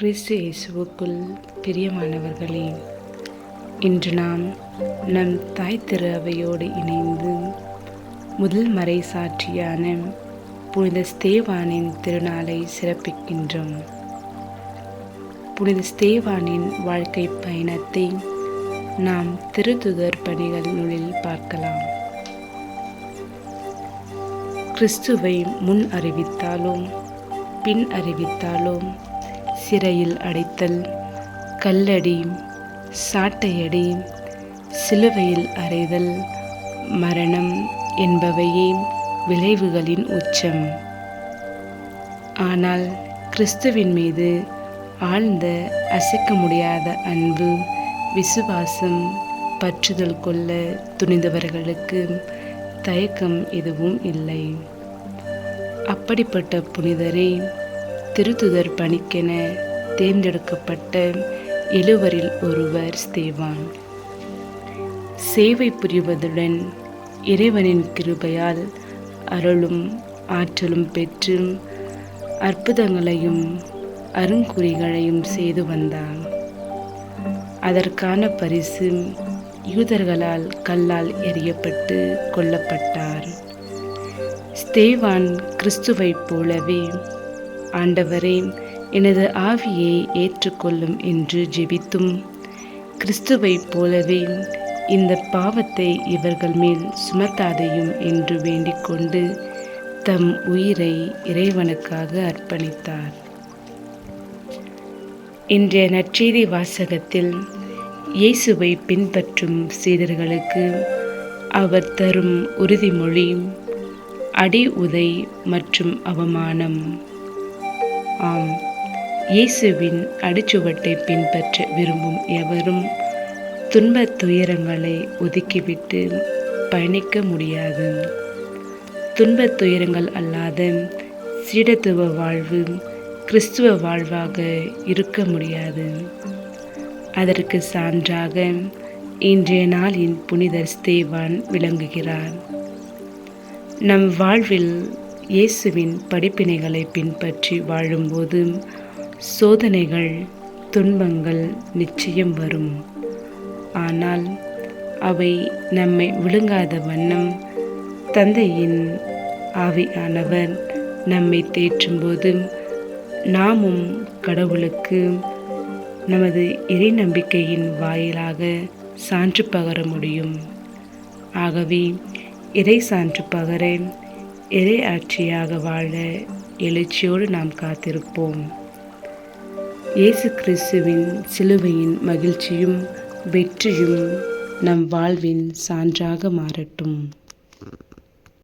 கிறிஸ்து இயேசுவுக்குள் பிரியமானவர்களே, இன்று நாம் நம் தாய் திரு அவையோடு இணைந்து முதல் மறை சாட்சியான புனித ஸ்தேவானின் திருநாளை சிறப்பிக்கின்றோம். புனித ஸ்தேவானின் வாழ்க்கை பயணத்தை நாம் திருத்துதர் பணிகள் நூலில் பார்க்கலாம். கிறிஸ்துவை முன் அறிவித்தாலும் பின் அறிவித்தாலும் சிறையில் அடைத்தல், கல்லடி, சாட்டையடி, சிலுவையில் அறைதல், மரணம் என்பவையே விளைவுகளின் உச்சம். ஆனால் கிறிஸ்துவின் மீது ஆழ்ந்த அசைக்க முடியாத அன்பு, விசுவாசம், பற்றுதல் கொள்ள துணிந்தவர்களுக்கு தயக்கம் எதுவும் இல்லை. அப்படிப்பட்ட புனிதரே திருத்துதர் பணிக்கென தேர்ந்தெடுக்கப்பட்ட 7 ஒருவர் ஸ்தேவான். சேவை புரிவதுடன் இறைவனின் கிருபையால் அருளும் ஆற்றலும் பெற்று அற்புதங்களையும் அருங்குறிகளையும் செய்து வந்தார். அதற்கான பரிசு யூதர்களால் கல்லால் எறியப்பட்டு கொல்லப்பட்டார். ஸ்தேவான் கிறிஸ்துவைப் போலவே, ஆண்டவரே, எனது ஆவியை ஏற்றுக்கொள்ளும் என்று ஜெபித்தும், கிறிஸ்துவைப் போலவே இந்த பாவத்தை இவர்கள் மேல் சுமத்தாதையும் என்று வேண்டிக் கொண்டு தம் உயிரை இறைவனுக்காக அர்ப்பணித்தார். இன்றைய நற்செய்தி வாசகத்தில் இயேசுவை பின்பற்றும் சீடர்களுக்கு அவர் தரும் உறுதிமொழி அடி, உதை மற்றும் அவமானம். ஆம், இயேசுவின் அடிச்சுவட்டை பின்பற்ற விரும்பும் எவரும் துன்பத் துயரங்களை ஒதுக்கிவிட்டு பயணிக்க முடியாது. துன்பத் துயரங்கள் அல்லாத சீடத்துவ வாழ்வு கிறிஸ்துவ வாழ்வாக இருக்க முடியாது. அதற்கு சான்றாக இன்றைய நாளின் புனிதர் ஸ்தேவான் விளங்குகிறார். நம் வாழ்வில் இயேசுவின் படிப்பினைகளை பின்பற்றி வாழும்போது சோதனைகள், துன்பங்கள் நிச்சயம் வரும். ஆனால் அவை நம்மை விழுங்காத வண்ணம் தந்தையின் ஆவியானவர் நம்மை தேற்றும்போது நாமும் கடவுளுக்கு நமது இறை நம்பிக்கையின் வாயிலாக சான்று பகர முடியும். ஆகவே இறை சான்று பகர, இறை ஆட்சியாக வாழ எழுச்சியோடு நாம் காத்திருப்போம். இயேசு கிறிஸ்துவின் சிலுவையின் மகிழ்ச்சியும் வெற்றியும் நம் வாழ்வின் சான்றாக மாறட்டும்.